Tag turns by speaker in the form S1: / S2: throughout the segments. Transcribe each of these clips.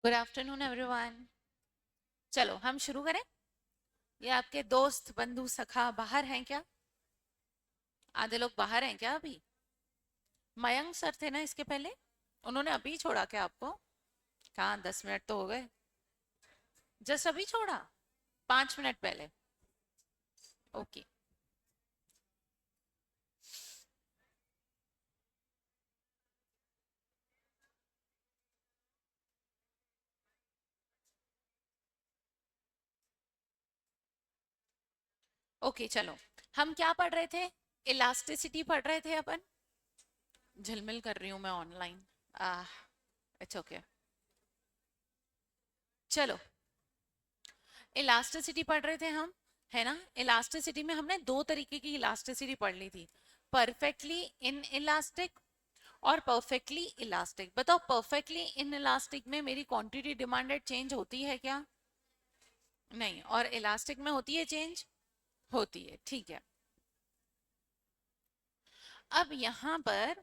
S1: Good afternoon everyone. चलो हम शुरू करें। ये आपके दोस्त बंधु सखा बाहर हैं क्या? आधे लोग बाहर हैं क्या अभी? मयंक सर थे ना इसके पहले? उन्होंने अभी छोड़ा क्या आपको? कहाँ, 10 मिनट तो हो गए। जस्ट अभी छोड़ा, 5 मिनट पहले। ओके। ओके चलो, हम क्या पढ़ रहे थे? इलास्टिसिटी पढ़ रहे थे अपन। झिलमिल कर रही हूँ मैं ऑनलाइन। Ah, it's okay. चलो, इलास्टिसिटी पढ़ रहे थे हम, है ना? इलास्टिसिटी में हमने दो तरीके की इलास्टिसिटी पढ़ ली थी। परफेक्टली इन इलास्टिक और परफेक्टली इलास्टिक। बताओ, परफेक्टली इन इलास्टिक में मेरी क्वांटिटी डिमांडेड चेंज होती है क्या? नहीं। और इलास्टिक में होती है चेंज? होती है। ठीक है। अब यहां पर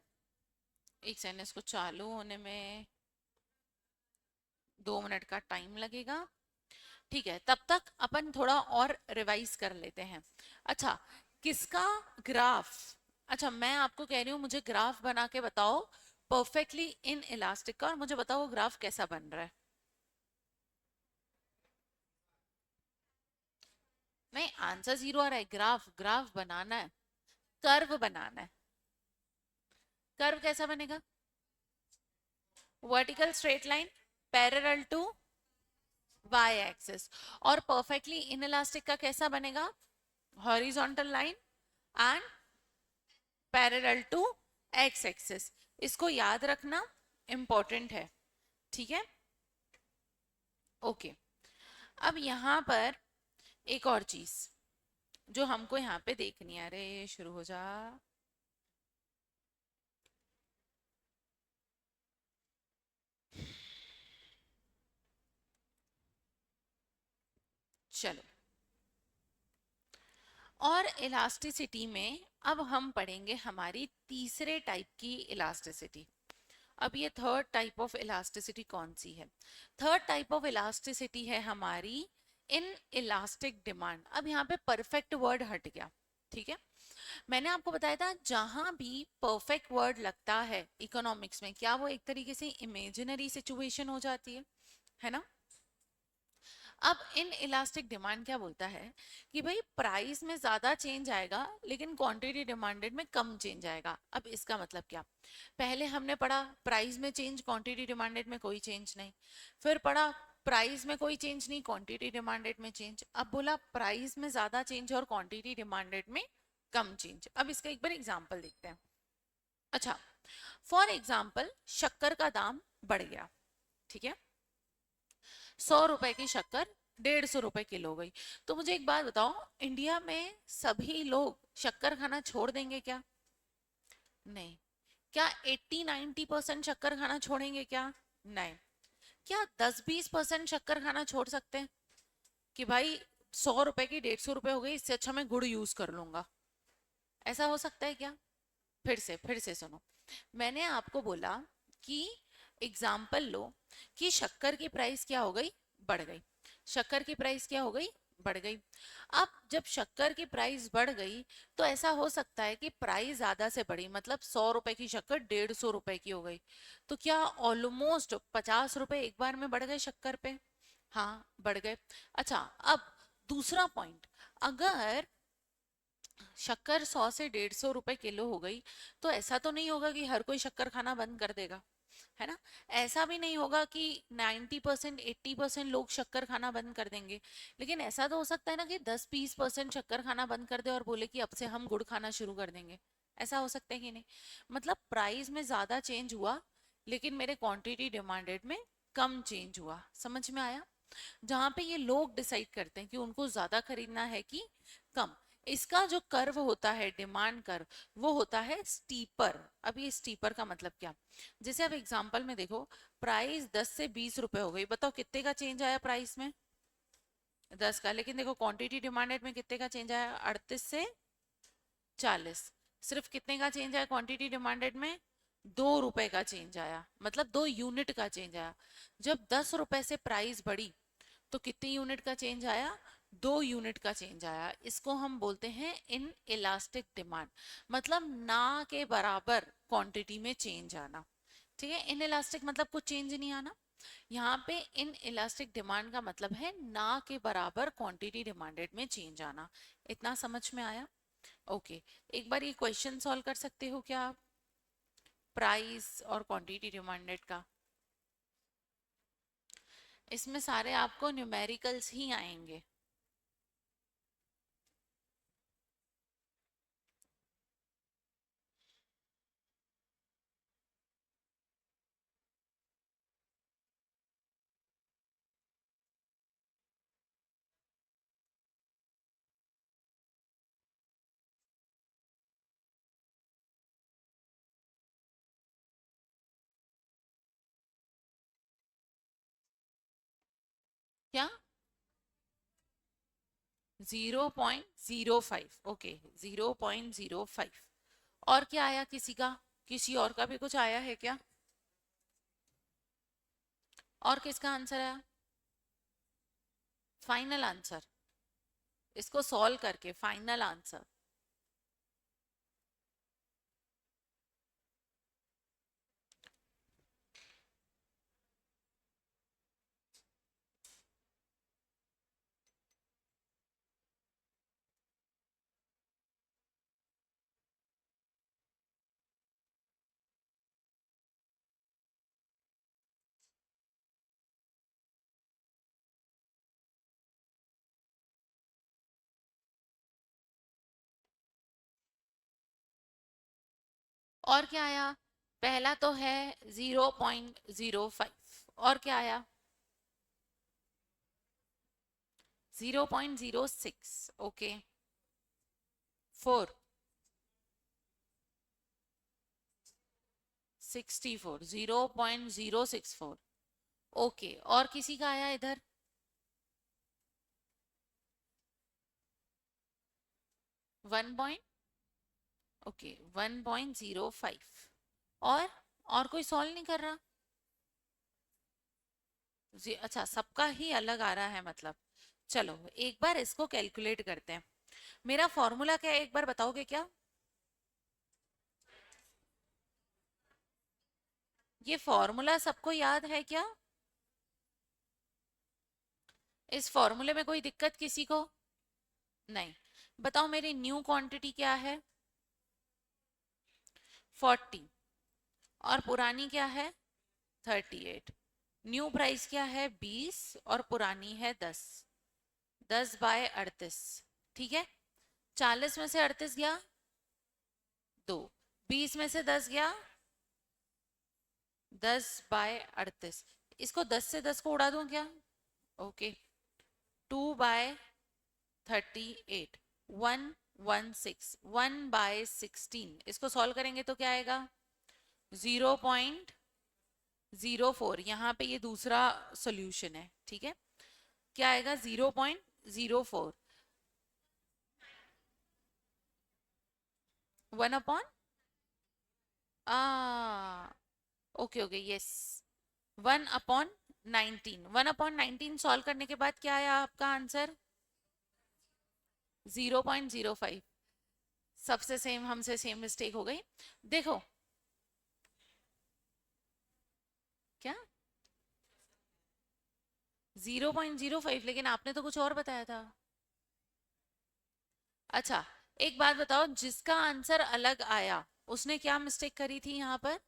S1: एक सेकंड, इसको चालू होने में 2 मिनट का टाइम लगेगा। ठीक है, तब तक अपन थोड़ा और रिवाइज कर लेते हैं। अच्छा, किसका ग्राफ? अच्छा, मैं आपको कह रही हूँ मुझे ग्राफ बना के बताओ परफेक्टली इन इलास्टिक का, और मुझे बताओ वो ग्राफ कैसा बन रहा है। नहीं, आंसर जीरो आ रहा है। ग्राफ ग्राफ बनाना है, कर्व बनाना है। कर्व कैसा बनेगा? Vertical straight line parallel to Y axis. और परफेक्टली इनइलास्टिक का कैसा बनेगा? Horizontal line and parallel to X axis. इसको याद रखना, इंपॉर्टेंट है। ठीक है, ओके। अब यहां पर एक और चीज जो हमको यहाँ पे देखनी है। अरे शुरू हो जा। चलो, और इलास्टिसिटी में अब हम पढ़ेंगे हमारी तीसरे टाइप की इलास्टिसिटी। अब ये थर्ड टाइप ऑफ इलास्टिसिटी कौन सी है? थर्ड टाइप ऑफ इलास्टिसिटी है हमारी इन इलास्टिक डिमांड। अब यहाँ पे परफेक्ट वर्ड हट गया। ठीक है, मैंने आपको बताया था जहां भी परफेक्ट वर्ड लगता है इकोनॉमिक्स में, क्या वो एक तरीके से इमेजिनरी सिचुएशन हो जाती है ना? अब इन इलास्टिक डिमांड क्या बोलता है कि भाई प्राइस में ज्यादा चेंज आएगा लेकिन क्वांटिटी डिमांडेड में कम चेंज आएगा। अब इसका मतलब क्या? पहले हमने पढ़ा प्राइस में चेंज, क्वांटिटी डिमांडेड में कोई चेंज नहीं। फिर पढ़ा प्राइस में कोई चेंज नहीं, क्वांटिटी डिमांडेड में चेंज। अब बोला प्राइस में ज्यादा चेंज और क्वांटिटी डिमांडेड में कम चेंज। अब इसका एक बार एग्जांपल देखते हैं। अच्छा, फॉर एग्जांपल शक्कर का दाम बढ़ गया। ठीक है, 100 रुपए की शक्कर 150 रुपए किलो हो गई। तो मुझे एक बात बताओ, इंडिया में सभी लोग शक्कर खाना छोड़ देंगे क्या? नहीं। क्या 80-90% शक्कर खाना छोड़ेंगे क्या? नहीं। क्या 10-20% शक्कर खाना छोड़ सकते हैं कि भाई 100 रुपए की 150 रुपए हो गई, इससे अच्छा मैं गुड़ यूज कर लूंगा? ऐसा हो सकता है क्या? फिर से सुनो। मैंने आपको बोला कि एग्जाम्पल लो कि शक्कर की प्राइस क्या हो गई? बढ़ गई। शक्कर की प्राइस क्या हो गई? बढ़ गई। अब जब शक्कर की प्राइस बढ़ गई तो ऐसा हो सकता है कि प्राइस ज्यादा से बढ़ी, मतलब 100 रुपए की शक्कर 150 रुपए की हो गई। तो क्या ऑलमोस्ट 50 रुपए एक बार में बढ़ गए शक्कर पे? हाँ, बढ़ गए। अच्छा, अब दूसरा पॉइंट, अगर शक्कर 100 से 150 रुपए किलो हो गई तो ऐसा तो नहीं होगा कि हर कोई शक्कर खाना बंद कर देगा, है ना? ऐसा भी नहीं होगा कि 90% 80% लोग शक्कर खाना बंद कर देंगे। लेकिन ऐसा तो हो सकता है ना कि 10-20% शक्कर खाना बंद कर दे और बोले कि अब से हम गुड़ खाना शुरू कर देंगे। ऐसा हो सकता है कि नहीं? मतलब प्राइस में ज्यादा चेंज हुआ लेकिन मेरे क्वांटिटी डिमांडेड में कम चेंज हुआ। समझ में आया? जहां पे ये लोग डिसाइड करते हैं कि उनको ज्यादा खरीदना है कि कम। इसका जो कर्व होता है, डिमांड कर्व, वो होता है स्टीपर। अब ये स्टीपर का मतलब क्या? जैसे अब एग्जांपल में देखो, प्राइस 10 से 20 रुपए हो गई। बताओ कितने का चेंज आया प्राइस में? 10 का। लेकिन देखो क्वांटिटी डिमांडेड में कितने का चेंज आया? 38 से 40। सिर्फ कितने का चेंज आया क्वांटिटी डिमांडेड में? 2 रुपए का चेंज आया, मतलब 2 यूनिट का चेंज आया। जब 10 रुपए से प्राइस बढ़ी तो कितनी यूनिट का चेंज आया? 2 यूनिट का चेंज आया। इसको हम बोलते हैं इन इलास्टिक डिमांड, मतलब ना के बराबर क्वांटिटी में चेंज आना। ठीक है, इन इलास्टिक मतलब कुछ चेंज नहीं आना। यहाँ पे इन इलास्टिक डिमांड का मतलब है ना के बराबर क्वांटिटी डिमांडेड में चेंज आना। इतना समझ में आया? ओके, एक बार ये क्वेश्चन सॉल्व कर सकते हो क्या आप, प्राइस और क्वांटिटी डिमांडेड का? इसमें सारे आपको न्यूमेरिकल्स ही आएंगे। क्या? 0.05, ओके, 0.05। और क्या आया किसी का? किसी और का भी कुछ आया है क्या? और किसका आंसर आया? फाइनल आंसर, इसको सॉल्व करके फाइनल आंसर। और क्या आया? पहला तो है 0.05, और क्या आया? 0.06, ओके। 4, 64, 0.064, ओके। और किसी का आया इधर? 1 ओके, 1.05। और कोई सॉल्व नहीं कर रहा? जी अच्छा, सबका ही अलग आ रहा है मतलब। चलो एक बार इसको कैलकुलेट करते हैं। मेरा फॉर्मूला क्या है, एक बार बताओगे क्या? ये फॉर्मूला सबको याद है क्या? इस फॉर्मूले में कोई दिक्कत किसी को? नहीं। बताओ मेरी न्यू क्वांटिटी क्या है? 40। और पुरानी क्या है? 38। न्यू प्राइस क्या है? 20, और पुरानी है 10। 10/38, ठीक है। 40 में से 38 गया 2, 20 में से 10 गया 10/38। इसको 10 से 10 को उड़ा दूं क्या? ओके, 2/38, 116 इसको सॉल्व करेंगे तो क्या आएगा? 0.04। यहाँ पे ये दूसरा सोल्यूशन है, ठीक है। क्या आएगा? 0.04। 1 आ ओके ओके, यस। 1/19, 1/19 सॉल्व करने के बाद क्या आया आपका आंसर? 0.05। सबसे सेम, हमसे सेम मिस्टेक हो गई। देखो क्या, 0.05, लेकिन आपने तो कुछ और बताया था। अच्छा, एक बात बताओ, जिसका आंसर अलग आया उसने क्या मिस्टेक करी थी यहाँ पर?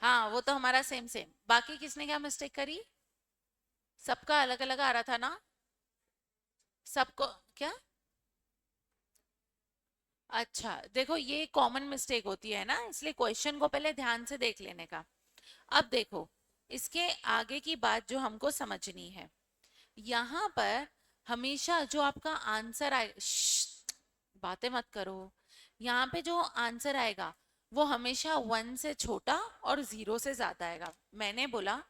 S1: हाँ, वो तो हमारा सेम सेम। बाकी किसने क्या मिस्टेक करी? सबका अलग अलग आ रहा था ना? सबको क्या? अच्छा देखो, ये कॉमन मिस्टेक होती है ना, इसलिए क्वेश्चन को पहले ध्यान से देख लेने का। अब देखो, इसके आगे की बात जो हमको समझनी है, यहाँ पर हमेशा जो आपका आंसर आए, बातें मत करो। यहाँ पे जो आंसर आएगा वो हमेशा 1 से छोटा और 0 से ज्यादा आएगा। मैंने बोला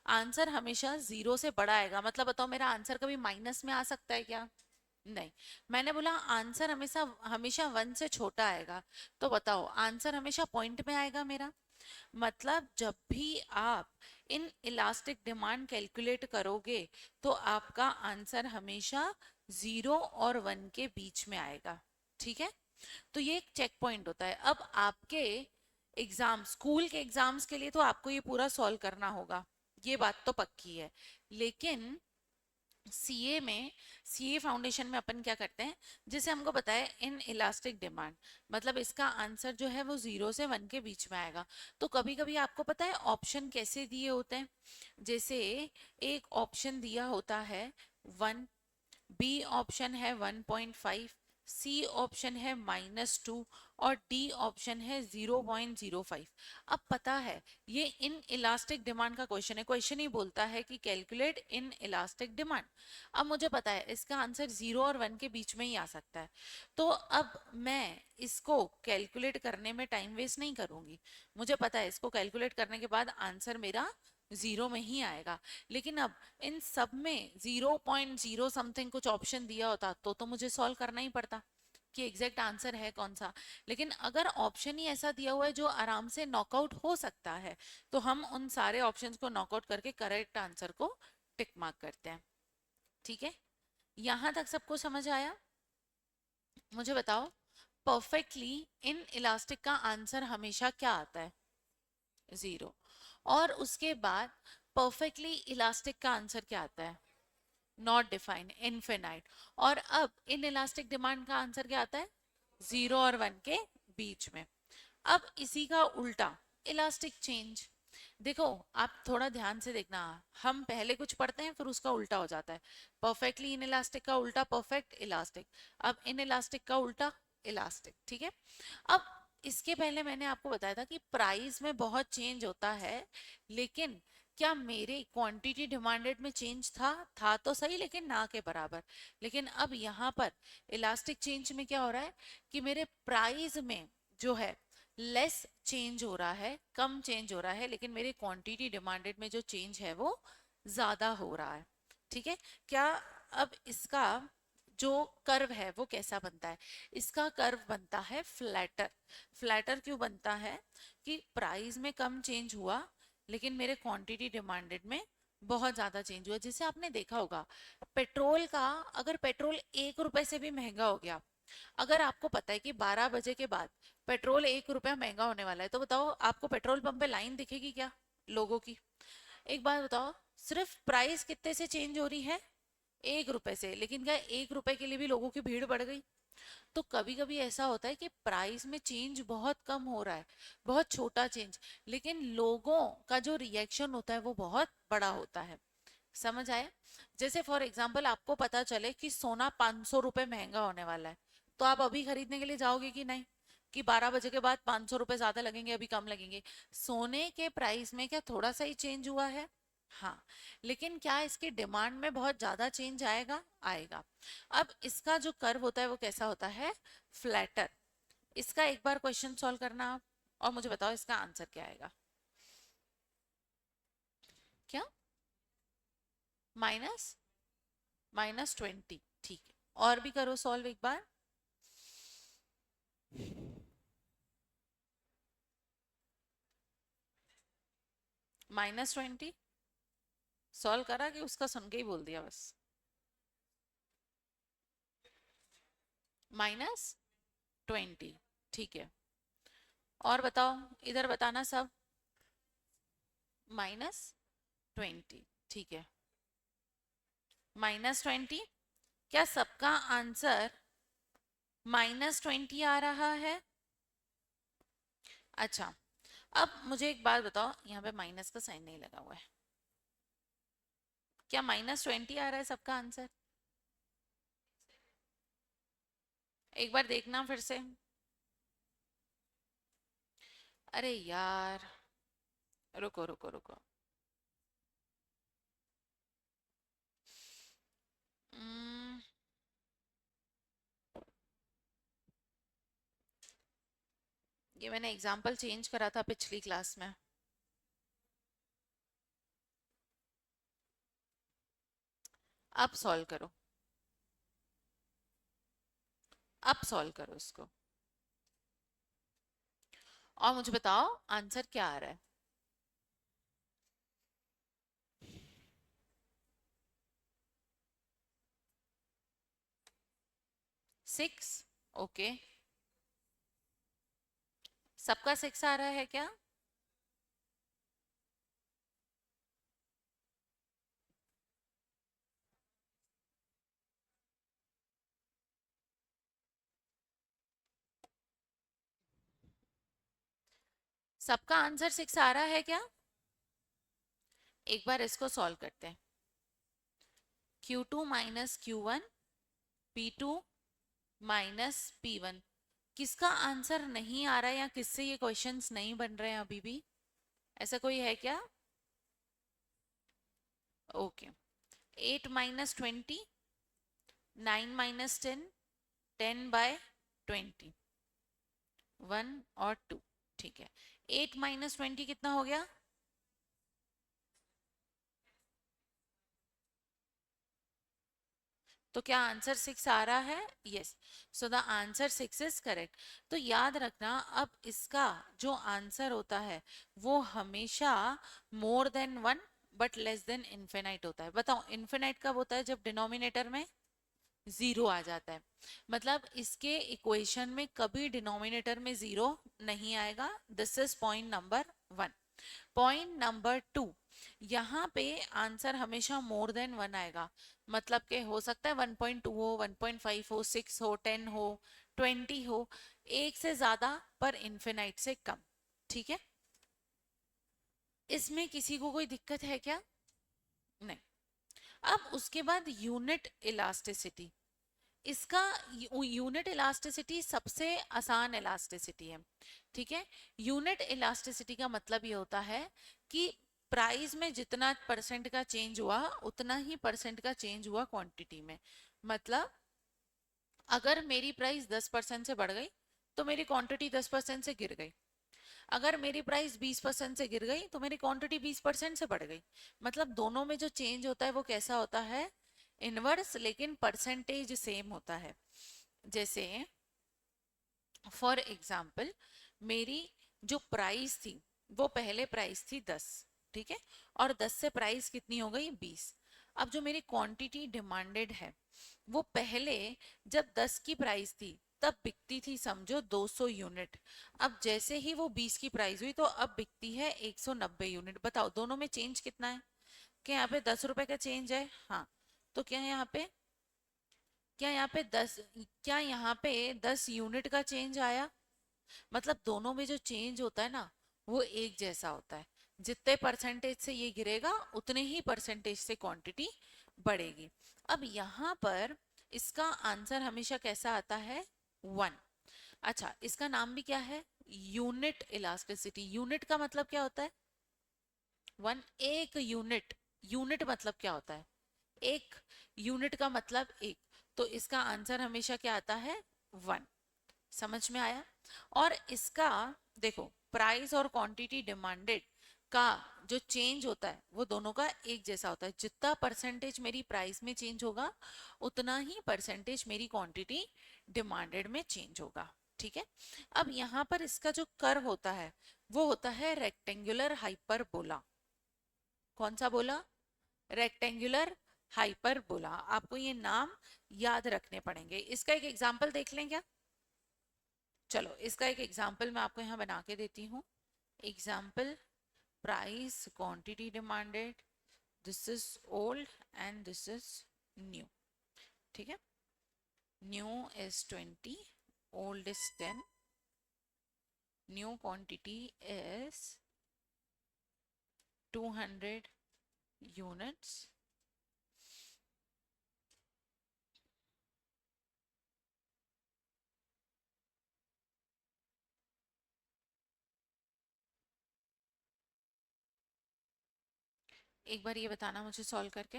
S1: आंसर हमेशा 0 से बड़ा आएगा, मतलब बताओ मेरा आंसर कभी माइनस में आ सकता है क्या? नहीं, मैंने बोला आंसर हमेशा हमेशा 1 से छोटा आएगा। तो बताओ आंसर हमेशा पॉइंट में आएगा मेरा। मतलब जब भी आप इन इलास्टिक डिमांड कैलकुलेट करोगे तो आपका आंसर हमेशा 0 और 1 के बीच में आएगा। ठीक है, तो ये एक चेक पॉइंट होता है। अब आपके एग्जाम, स्कूल के एग्जाम्स के लिए तो आपको ये पूरा सॉल्व करना होगा, ये बात तो पक्की है। लेकिन सीए में, सीए फाउंडेशन में अपन क्या करते हैं, जैसे हमको पता है इन इलास्टिक डिमांड, मतलब इसका आंसर जो है वो 0 से 1 के बीच में आएगा। तो कभी कभी आपको पता है ऑप्शन कैसे दिए होते हैं। जैसे एक ऑप्शन दिया होता है 1, बी ऑप्शन है 1.5, सी ऑप्शन है -2 और डी ऑप्शन है 0.05। अब पता है ये इन इलास्टिक डिमांड का क्वेश्चन है, क्वेश्चन ही बोलता है कि कैलकुलेट इन इलास्टिक डिमांड। अब मुझे पता है इसका आंसर 0 और 1 के बीच में ही आ सकता है। तो अब मैं इसको कैलकुलेट करने में टाइम वेस्ट नहीं करूंगी। मुझे पता है इसको कैलकुलेट करने के बाद आंसर मेरा 0 में ही आएगा। लेकिन अब इन सब में 0.0 समथिंग कुछ ऑप्शन दिया होता तो मुझे सॉल्व करना ही पड़ता कि एग्जैक्ट आंसर है कौन सा। लेकिन अगर ऑप्शन ही ऐसा दिया हुआ है जो आराम से नॉकआउट हो सकता है, तो हम उन सारे ऑप्शंस को नॉकआउट करके करेक्ट आंसर को टिक मार्क करते हैं। ठीक है, यहां तक सबको समझ आया? मुझे बताओ, परफेक्टली इन इलास्टिक का आंसर हमेशा क्या आता है? 0। और उसके बाद परफेक्टली इलास्टिक का आंसर क्या आता है? Not defined, infinite. और अब इन इलास्टिक डिमांड का आंसर क्या आता है? 0 और 1 के बीच में। अब इसी का उल्टा, इलास्टिक चेंज। देखो, आप थोड़ा ध्यान से देखना, हम पहले कुछ पढ़ते हैं फिर उसका उल्टा हो जाता है। परफेक्टली इन इलास्टिक का उल्टा परफेक्ट इलास्टिक, अब इन इलास्टिक का उल्टा इलास्टिक। ठीक है, अब इसके पहले मैंने आपको बताया था कि प्राइस में बहुत चेंज होता है, लेकिन क्या मेरे क्वांटिटी डिमांडेड में चेंज था तो सही, लेकिन ना के बराबर। लेकिन अब यहाँ पर इलास्टिक चेंज में क्या हो रहा है कि मेरे प्राइस में जो है लेस चेंज हो रहा है, कम चेंज हो रहा है, लेकिन मेरे क्वांटिटी डिमांडेड में जो चेंज है वो ज्यादा हो रहा है। ठीक है, क्या अब इसका जो कर्व है वो कैसा बनता है? इसका कर्व बनता है फ्लैटर। फ्लैटर क्यों बनता है? कि प्राइस में कम चेंज हुआ लेकिन मेरे क्वांटिटी डिमांडेड में बहुत ज्यादा चेंज हुआ। जैसे आपने देखा होगा पेट्रोल का, अगर पेट्रोल 1 रुपए से भी महंगा हो गया, अगर आपको पता है कि 12 बजे के बाद पेट्रोल 1 रुपया महंगा होने वाला है, तो बताओ आपको पेट्रोल पंप पे लाइन दिखेगी क्या लोगों की? एक बात बताओ, सिर्फ प्राइस कितने से चेंज हो रही है? 1 रुपए से, लेकिन क्या 1 रुपए के लिए भी लोगों की भीड़ बढ़ गई? तो कभी कभी ऐसा होता है कि प्राइस में चेंज बहुत कम हो रहा है, बहुत छोटा चेंज, लेकिन लोगों का जो रिएक्शन होता है वो बहुत बड़ा होता है। समझ आया? जैसे फॉर एग्जाम्पल आपको पता चले कि सोना 500 रुपए महंगा होने वाला है, तो आप अभी खरीदने के लिए जाओगे कि नहीं? कि 12 बजे के बाद 500 रुपए ज्यादा लगेंगे अभी कम लगेंगे? सोने के प्राइस में क्या थोड़ा सा ही चेंज हुआ है? हाँ, लेकिन क्या इसकी डिमांड में बहुत ज्यादा चेंज आएगा? आएगा। अब इसका जो कर्व होता है वो कैसा होता है? फ्लैटर। इसका एक बार क्वेश्चन सॉल्व करना आप, और मुझे बताओ इसका आंसर क्या आएगा? क्या? माइनस -20। ठीक है, और भी करो सॉल्व एक बार। -20 सॉल्व करा कि उसका सुन के ही बोल दिया बस? -20। ठीक है, और बताओ, इधर बताना सब। -20। ठीक है, -20। क्या सबका आंसर -20 आ रहा है? अच्छा, अब मुझे एक बात बताओ, यहाँ पे माइनस का साइन नहीं लगा हुआ है, क्या -20 आ रहा है सबका आंसर? एक बार देखना फिर से। अरे यार, रुको रुको रुको। हम्म, ये मैंने एग्जाम्पल चेंज करा था पिछली क्लास में। अब सॉल्व करो। अब सॉल्व करो इसको और मुझे बताओ आंसर क्या आ रहा है। 6। ओके, सबका 6 आ रहा है क्या? सबका आंसर 6 आ रहा है क्या? एक बार इसको सॉल्व करते हैं। Q2 minus Q1, P2 minus P1। किसका आंसर नहीं आ रहा है या किससे ये क्वेश्चंस नहीं बन रहे हैं अभी भी? ऐसा कोई है क्या? ओके। 8 - 20, 9 - 10, 10/20, 1 और 2। ठीक है, 8 - 20 कितना हो गया? तो क्या आंसर 6 आ रहा है? Yes, so the answer 6 is correct. तो याद रखना, अब इसका जो आंसर होता है वो हमेशा more than one but less than infinite होता है। बताओ इन्फिनाइट कब होता है? जब डिनोमिनेटर में जीरो आ जाता है। मतलब इसके इक्वेशन में कभी डिनोमिनेटर में जीरो नहीं आएगा। This is point number 1। Point number 2, यहाँ पे आंसर हमेशा मोर देन वन आएगा। मतलब कि हो सकता है 1.2 हो, 1.5 हो, 6 हो, 10 हो, 20 हो, एक से ज्यादा पर इन्फिनाइट से कम। ठीक है, इसमें किसी को कोई दिक्कत है क्या? नहीं। अब उसके बाद यूनिट इलास्टिसिटी। इसका यूनिट इलास्टिसिटी सबसे आसान इलास्टिसिटी है। ठीक है, यूनिट इलास्टिसिटी का मतलब ये होता है कि प्राइस में जितना परसेंट का चेंज हुआ उतना ही परसेंट का चेंज हुआ क्वांटिटी में। मतलब अगर मेरी प्राइस 10% से बढ़ गई तो मेरी क्वांटिटी 10% से गिर गई। अगर मेरी प्राइस 20% से गिर गई तो मेरी क्वांटिटी 20% से बढ़ गई। मतलब दोनों में जो चेंज होता है वो कैसा होता है? इनवर्स, लेकिन परसेंटेज सेम होता है। जैसे फॉर एग्जाम्पल, मेरी जो प्राइस थी वो पहले प्राइस थी 10। ठीक है, और 10 से प्राइस कितनी हो गई? 20। अब जो मेरी क्वांटिटी डिमांडेड है वो पहले जब 10 की प्राइस थी तब बिकती थी समझो 200 यूनिट। अब जैसे ही वो 20 की प्राइस हुई तो अब बिकती है 190 यूनिट। बताओ दोनों में चेंज कितना है? क्या यहाँ पे 10 रुपए का चेंज है? हाँ। तो क्या यहाँ पे 10 यूनिट का चेंज आया? मतलब दोनों में जो चेंज होता है ना वो एक जैसा होता है। जितने परसेंटेज से ये गिरेगा उतने ही परसेंटेज से क्वांटिटी बढ़ेगी। अब यहाँ पर इसका आंसर हमेशा कैसा आता है? 1। अच्छा, इसका नाम भी क्या है? Unit elasticity. यूनिट का मतलब क्या होता है? 1, एक यूनिट। यूनिट मतलब क्या होता है? एक। यूनिट का मतलब एक। तो इसका आंसर हमेशा क्या आता है? 1। समझ में आया? और इसका देखो, प्राइस और क्वांटिटी डिमांडेड का जो चेंज होता है वो दोनों का एक जैसा होता है। जितना परसेंटेज मेरी प्राइस में चेंज होगा उतना ही परसेंटेज मेरी क्वांटिटी डिमांडेड में चेंज होगा। ठीक है, अब यहाँ पर इसका जो कर्व होता है वो होता है रेक्टेंगुलर हाइपरबोला। कौन सा बोला? Rectangular hyperbola. आपको ये नाम याद रखने पड़ेंगे। इसका एक एग्जांपल देख लें क्या? चलो इसका एक एग्जाम्पल मैं आपको यहाँ बना के देती हूँ। Example, price quantity demanded, this is old and this is new. ठीक है, new is 20, old is 10, new quantity is 200 units. एक बार ये बताना मुझे सॉल्व करके।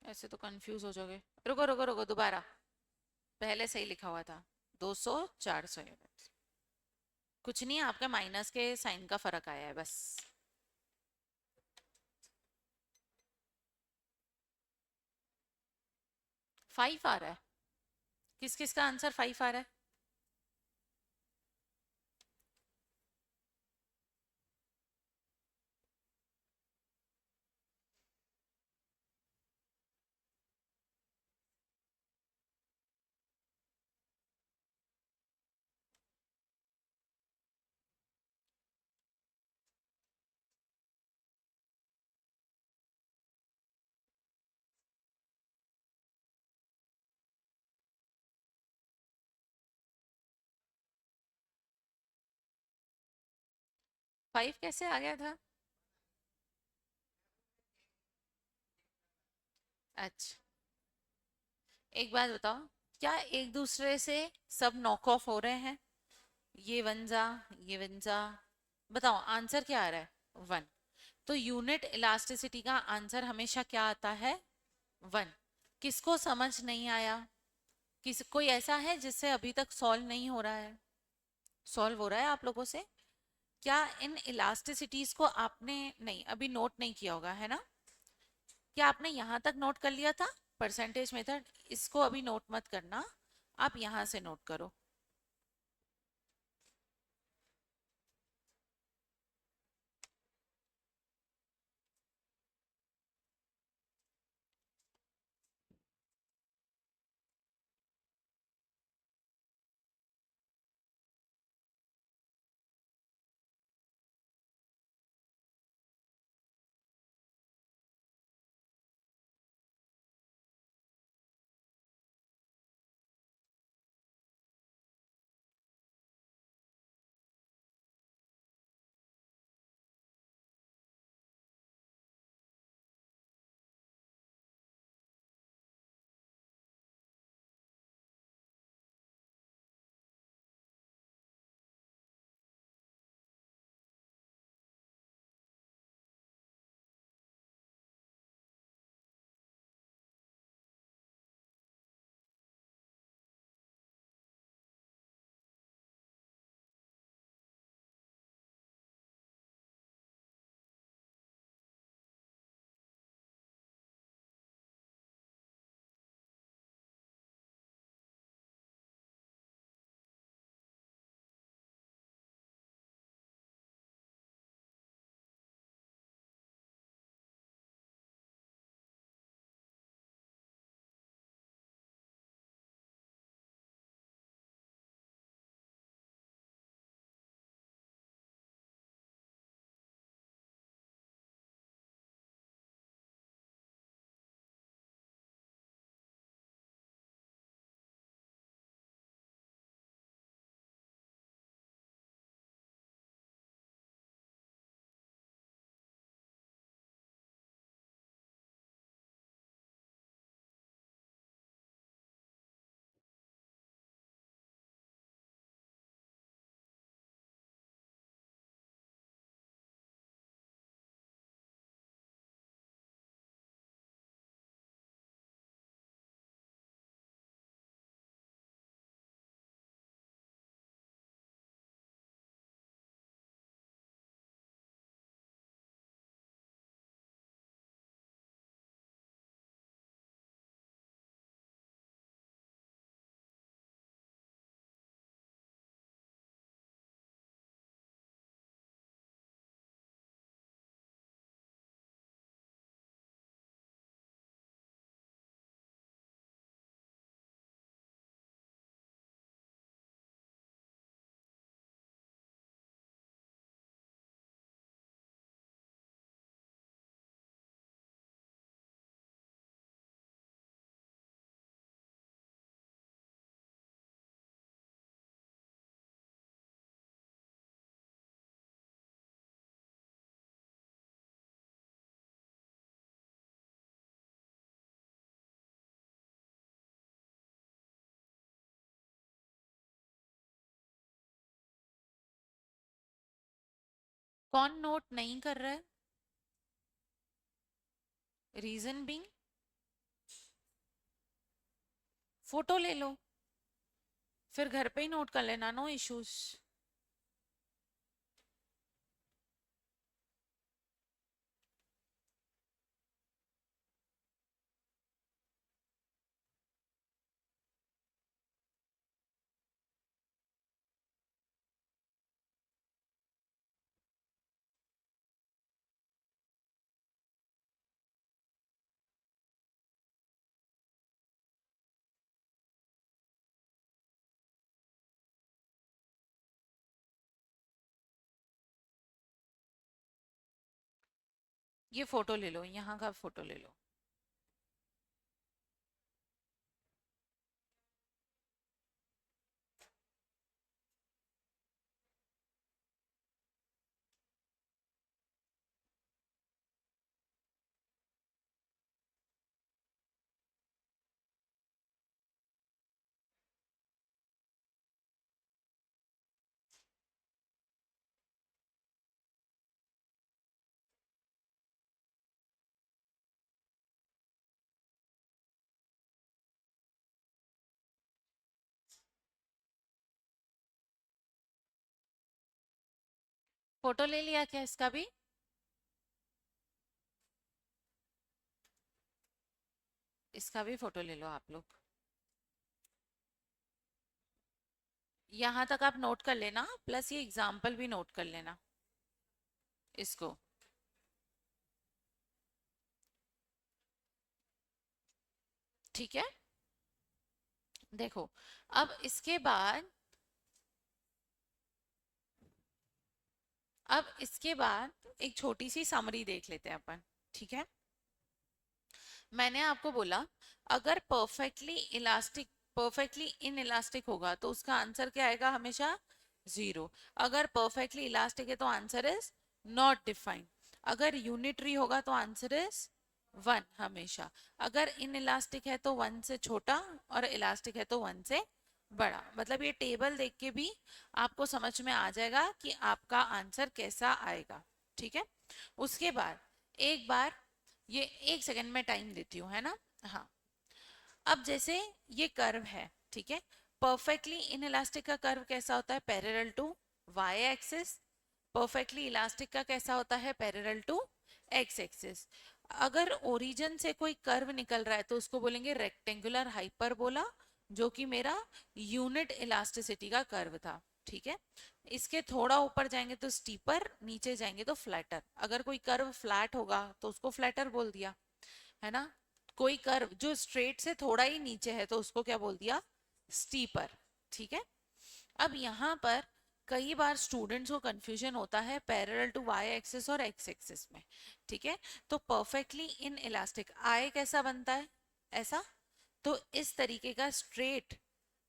S1: ऐसे तो कंफ्यूज हो जाओगे। रुको रुको रुको, दोबारा। पहले सही लिखा हुआ था, 200 400 यूनिट। कुछ नहीं, आपके माइनस के साइन का फर्क आया है बस। 5 आ रहा है। किस किस का आंसर 5 आ रहा है? फाइव कैसे आ गया था? अच्छा, एक बात बताओ, क्या एक दूसरे से सब नॉक ऑफ हो रहे हैं? ये वन जा, ये वन जा। बताओ आंसर क्या आ रहा है? वन। तो यूनिट इलास्टिसिटी का आंसर हमेशा क्या आता है? वन। किसको समझ नहीं आया? किस कोई ऐसा है जिससे अभी तक सॉल्व नहीं हो रहा है? सॉल्व हो रहा है आप लोगों से? क्या इन इलास्टिसिटीज को आपने नहीं अभी नोट नहीं किया होगा, है ना? क्या आपने यहां तक नोट कर लिया था? परसेंटेज मेथड, इसको अभी नोट मत करना, आप यहां से नोट करो। कौन नोट नहीं कर रहा है? रीजन बीइंग, फोटो ले लो। फिर घर पे ही नोट कर लेना, नो इश्यूज। ये फोटो ले लो, यहाँ का फोटो ले लो। फोटो ले लिया क्या इसका भी? इसका भी फोटो ले लो आप लोग। यहाँ तक आप नोट कर लेना, प्लस ये एग्जाम्पल भी नोट कर लेना इसको। ठीक है, देखो अब इसके बाद, एक छोटी सी समरी देख लेते हैं अपन। ठीक है, मैंने आपको बोला अगर परफेक्टली इन इलास्टिक होगा तो उसका आंसर क्या आएगा? हमेशा 0। अगर परफेक्टली इलास्टिक है तो आंसर इज नॉट डिफाइंड। अगर यूनिटरी होगा तो आंसर इज 1 हमेशा। अगर इन इलास्टिक है तो 1 से छोटा, और इलास्टिक है तो 1 से बड़ा। मतलब ये टेबल देख के भी आपको समझ में आ जाएगा कि आपका आंसर कैसा आएगा। ठीक है, उसके बाद एक बार, ये 1 सेकंड में टाइम देती हूँ, है ना? हाँ, अब जैसे ये कर्व है, ठीक है, परफेक्टली इन इलास्टिक का कर्व कैसा होता है? Parallel to Y axis. Perfectly elastic का कैसा होता है? Parallel to X axis. अगर ओरिजिन से कोई कर्व निकल रहा है तो उसको बोलेंगे रेक्टेंगुलर हाइपरबोला, जो कि मेरा यूनिट इलास्टिसिटी का कर्व था। ठीक है, इसके थोड़ा ऊपर जाएंगे तो स्टीपर, नीचे जाएंगे तो फ्लैटर। अगर कोई कर्व फ्लैट होगा तो उसको फ्लैटर बोल दिया, है ना? कोई कर्व जो स्ट्रेट से थोड़ा ही नीचे है तो उसको क्या बोल दिया? स्टीपर। ठीक है, अब यहाँ पर कई बार स्टूडेंट्स को कंफ्यूजन होता है पैरेलल टू वाई एक्सिस और एक्स एक्सिस में। ठीक है, तो परफेक्टली इन इलास्टिक आई कैसा बनता है? ऐसा। तो इस तरीके का स्ट्रेट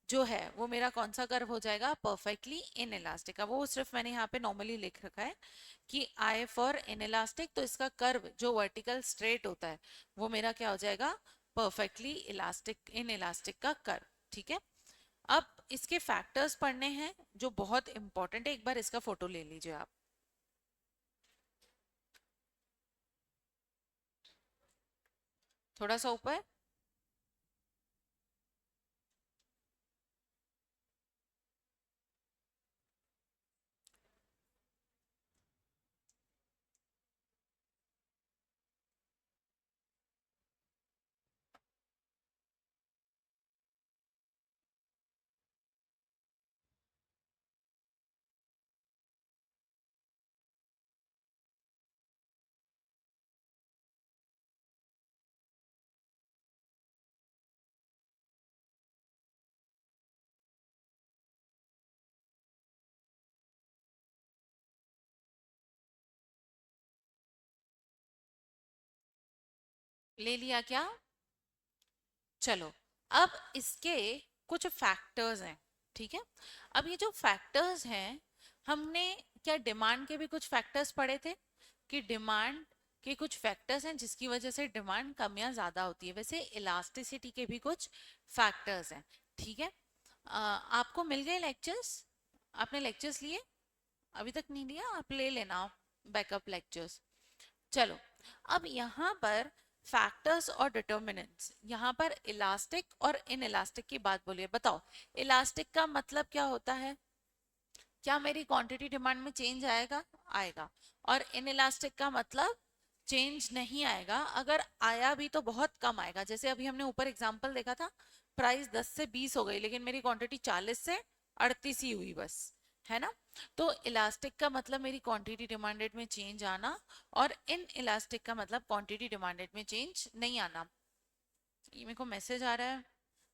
S1: जो है वो मेरा कौन सा कर्व हो जाएगा? परफेक्टली इन इलास्टिक का। वो सिर्फ मैंने यहाँ पे नॉर्मली लिख रखा है कि आई फॉर इन इलास्टिक, तो इसका कर्व जो वर्टिकल स्ट्रेट होता है वो मेरा क्या हो जाएगा? परफेक्टली इलास्टिक इन इलास्टिक का कर्व। ठीक है, अब इसके फैक्टर्स पढ़ने हैं जो बहुत इंपॉर्टेंट है। एक बार इसका फोटो ले लीजिए आप, थोड़ा सा ऊपर। ले लिया क्या? चलो, अब इसके कुछ फैक्टर्स हैं। ठीक है, अब ये जो फैक्टर्स हैं, हमने क्या डिमांड के भी कुछ फैक्टर्स पढ़े थे कि डिमांड के कुछ फैक्टर्स हैं जिसकी वजह से डिमांड कम या ज्यादा होती है। वैसे इलास्टिसिटी के भी कुछ फैक्टर्स हैं। ठीक है, आपको मिल गए लेक्चर्स? आपने लेक्चर्स लिए? अभी तक नहीं लिया? आप ले लेना बैकअप लेक्चर्स। चलो, अब यहाँ पर फैक्टर्स और डिटर्मिनेंट्स, यहाँ पर इलास्टिक और इन इलास्टिक की बात बोलिए। बताओ इलास्टिक का मतलब क्या होता है? क्या मेरी क्वांटिटी डिमांड में चेंज आएगा? आएगा। और इन इलास्टिक का मतलब चेंज नहीं आएगा, अगर आया भी तो बहुत कम आएगा। जैसे अभी हमने ऊपर एग्जांपल देखा था, प्राइस 10 से 20 हो गई लेकिन मेरी क्वांटिटी 40 से 38 ही हुई बस, है ना? तो इलास्टिक का मतलब मेरी क्वांटिटी डिमांडेड में चेंज आना, और इन इलास्टिक का मतलब क्वांटिटी डिमांडेड में चेंज नहीं आना। ये मेरे को मैसेज आ रहा है,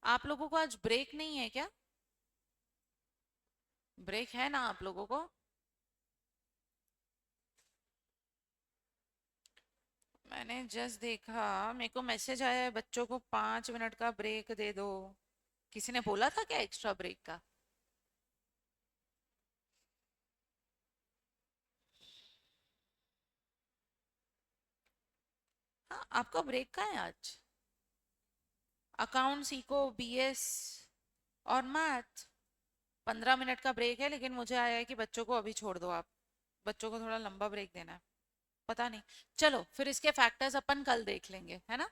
S1: आप लोगों को आज ब्रेक नहीं है क्या? ब्रेक है ना आप लोगों को? मैंने जस्ट देखा, मेरे को मैसेज आया है बच्चों को 5 मिनट का ब्रेक दे दो। किसी ने बोला था क्या एक्स्ट्रा ब्रेक का? हाँ, आपका ब्रेक का है आज? अकाउंट्स, इको, बीएस और मैथ। 15 मिनट का ब्रेक है, लेकिन मुझे आया है कि बच्चों को अभी छोड़ दो आप। बच्चों को थोड़ा लंबा ब्रेक देना है। पता नहीं। चलो फिर इसके फैक्टर्स अपन कल देख लेंगे, है ना?